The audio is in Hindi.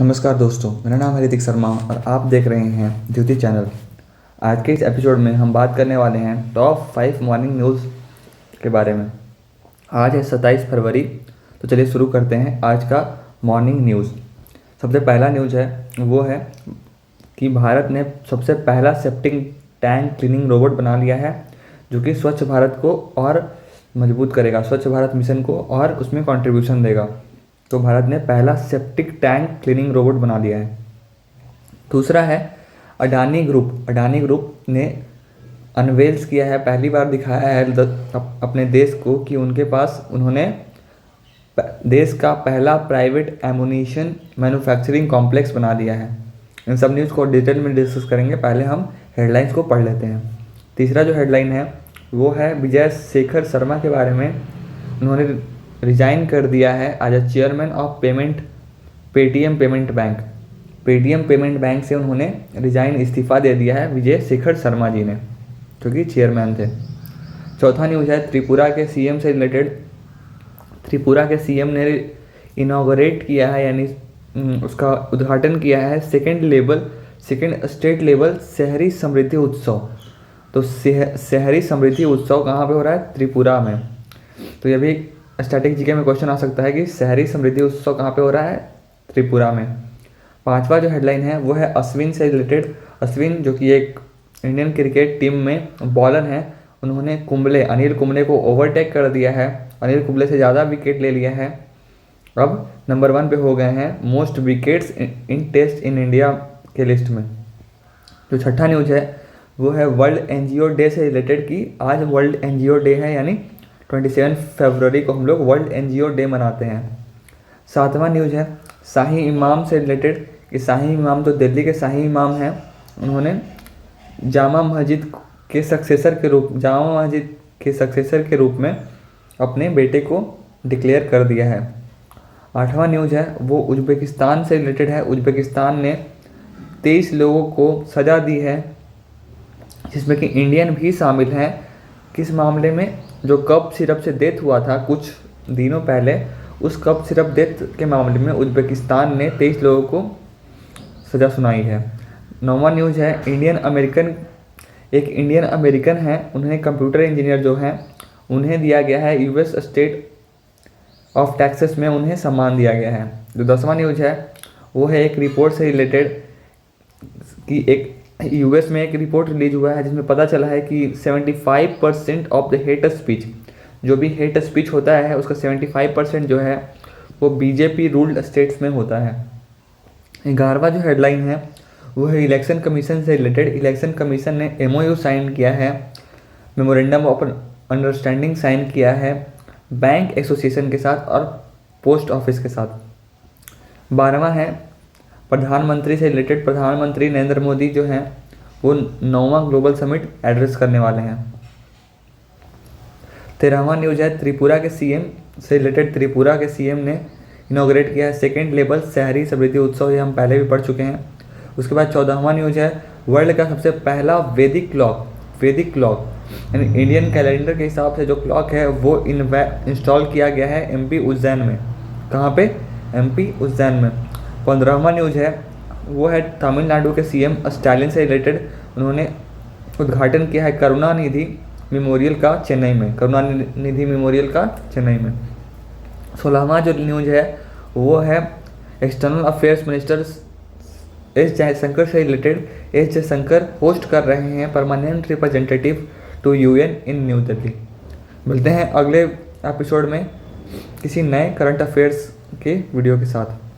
नमस्कार दोस्तों, मेरा नाम है ऋतिक शर्मा और आप देख रहे हैं द्युति चैनल। आज के इस एपिसोड में हम बात करने वाले हैं टॉप 5 मॉर्निंग न्यूज़ के बारे में। आज है 27 फरवरी, तो चलिए शुरू करते हैं आज का मॉर्निंग न्यूज़। सबसे पहला न्यूज़ है वो है कि भारत ने सबसे पहला सेप्टिक टैंक क्लीनिंग रोबोट बना लिया है, जो कि स्वच्छ भारत को और मजबूत करेगा, स्वच्छ भारत मिशन को और उसमें कंट्रीब्यूशन देगा। तो भारत ने पहला सेप्टिक टैंक क्लीनिंग रोबोट बना लिया है। दूसरा है अडानी ग्रुप ने अनवेल्स किया है, पहली बार दिखाया है अपने देश को कि उन्होंने देश का पहला प्राइवेट एमुनिशन मैन्युफैक्चरिंग कॉम्प्लेक्स बना लिया है। इन सब न्यूज़ को डिटेल में डिस्कस करेंगे, पहले हम हेडलाइंस को पढ़ लेते हैं। तीसरा जो हेडलाइन है वो है विजय शेखर शर्मा के बारे में। उन्होंने रिजाइन कर दिया है as a chairman of Paytm payment bank से उन्होंने रिजाइन इस्तीफ़ा दे दिया है विजय शेखर शर्मा जी ने, जो कि चेयरमैन थे। चौथा न्यूज़ है त्रिपुरा के सीएम से रिलेटेड। त्रिपुरा के सीएम ने इनॉग्रेट किया है, यानी उसका उद्घाटन किया है सेकेंड स्टेट लेवल शहरी समृद्धि उत्सव। तो शहरी समृद्धि उत्सव कहाँ पे हो रहा है? त्रिपुरा में। तो यह भी स्टैटिक जीके में क्वेश्चन आ सकता है कि शहरी समृद्धि उत्सव कहाँ पे हो रहा है? त्रिपुरा में। पांचवा जो हेडलाइन है वो है अश्विन से रिलेटेड। अश्विन जो कि एक इंडियन क्रिकेट टीम में बॉलर हैं, उन्होंने अनिल कुंबले को ओवरटेक कर दिया है, अनिल कुंबले से ज़्यादा विकेट ले लिया है। अब नंबर 1 पे हो गए हैं most wickets in test in India के लिस्ट में। जो छठा न्यूज़ है वो है वर्ल्ड एनजीओ डे से रिलेटेड कि आज वर्ल्ड एनजीओ डे है, यानी 27 फरवरी को हम लोग वर्ल्ड एनजीओ डे मनाते हैं। सातवां न्यूज़ है शाही इमाम से रिलेटेड कि शाही इमाम तो दिल्ली के शाही इमाम हैं, उन्होंने जामा मस्जिद के सक्सेसर के रूप में अपने बेटे को डिक्लेयर कर दिया है। आठवां न्यूज़ है वो उज्बेकिस्तान से रिलेटेड है। उज्बेकिस्तान ने 23 लोगों को सज़ा दी है, जिसमें कि इंडियन भी शामिल हैं। किस मामले में? जो कप सिरप से डेथ हुआ था कुछ दिनों पहले, उस कप सिरप डेथ के मामले में उज्बेकिस्तान ने 23 लोगों को सज़ा सुनाई है। नौवां न्यूज़ है इंडियन अमेरिकन है, उन्हें कंप्यूटर इंजीनियर जो हैं उन्हें दिया गया है यूएस स्टेट ऑफ टेक्सास में उन्हें सम्मान दिया गया है। जो 10वां न्यूज़ है वो है एक रिपोर्ट से रिलेटेड कि एक यूएस में एक रिपोर्ट रिलीज हुआ है जिसमें पता चला है कि 75% ऑफ द हेट स्पीच, जो भी हेट स्पीच होता है उसका 75% जो है वो बीजेपी रूल्ड स्टेट्स में होता है। 11वां जो हेडलाइन है वो है इलेक्शन कमीशन से रिलेटेड। इलेक्शन कमीशन ने एमओयू साइन किया है, मेमोरेंडम ऑफ अंडरस्टैंडिंग साइन किया है बैंक एसोसिएशन के साथ और पोस्ट ऑफिस के साथ। 12वां है प्रधानमंत्री से रिलेटेड। प्रधानमंत्री नरेंद्र मोदी जो हैं वो 9वां ग्लोबल समिट एड्रेस करने वाले हैं। 13वां न्यूज़ है त्रिपुरा के सीएम से रिलेटेड। त्रिपुरा के सीएम ने इनॉग्रेट किया है सेकेंड लेवल शहरी समृद्धि उत्सव, ये हम पहले भी पढ़ चुके हैं। उसके बाद 14वां न्यूज़ है वर्ल्ड का सबसे पहला वैदिक क्लॉक यानी इंडियन कैलेंडर के हिसाब से जो क्लॉक है वो इंस्टॉल किया गया है एमपी उज्जैन में। कहाँ पे? एमपी उज्जैन में। 15वां न्यूज़ है वो है तमिलनाडु के सीएम स्टालिन से रिलेटेड। उन्होंने उद्घाटन किया है करुणानिधि मेमोरियल का चेन्नई में। 16वां जो न्यूज़ है वो है external affairs minister S Jaishankar से रिलेटेड। एस जयशंकर होस्ट कर रहे हैं permanent representative to UN in New Delhi. मिलते हैं अगले एपिसोड में किसी नए करंट अफेयर्स के वीडियो के साथ।